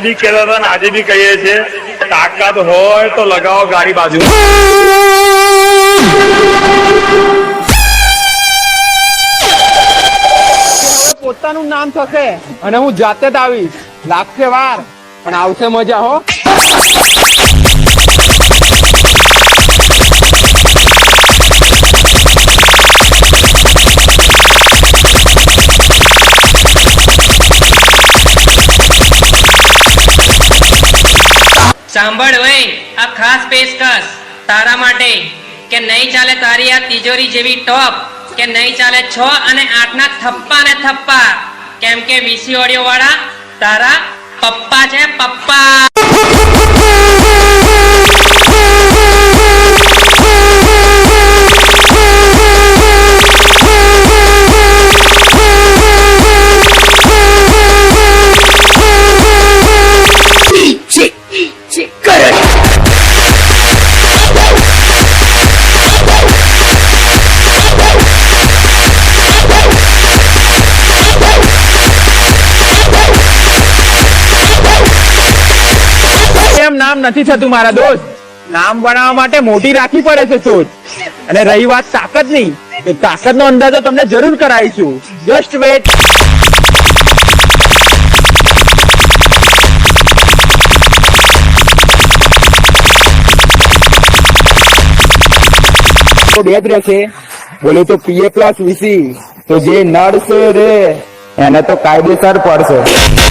બી કહેતા હતા ને આજે બી કહીએ છીએ, તાકાત હોય તો લગાવો ગાડી બાજુ. પોતાનું નામ થશે અને હું જાતે જ આવીશ. લાગશે વાર પણ આવશે મજા હો. સાંભળ ભાઈ, આ ખાસ પેશકશ તારા માટે કે નહીં ચાલે તારી આ તિજોરી જેવી ટોપ, કે નહીં ચાલે 6 અને 8 ના થપ્પા ને થપ્પા, કેમ કે વીસી ઓડિયો વાળા તારા પપ્પા છે, પપ્પા. નામ નથી થતું મારા દોસ્ત. નામ બનાવવા માટે મોટી રાખવી પડે છે સોચ. અને રહી વાત તાકાતની, તો તાકાતનો અંદાજો તમને જરૂર કરાવીશું. Just wet. તો બે જ રહેશે. બોલે તો PA+VC. તો જે નડશે રે એને તો કાયદેસર પડશે.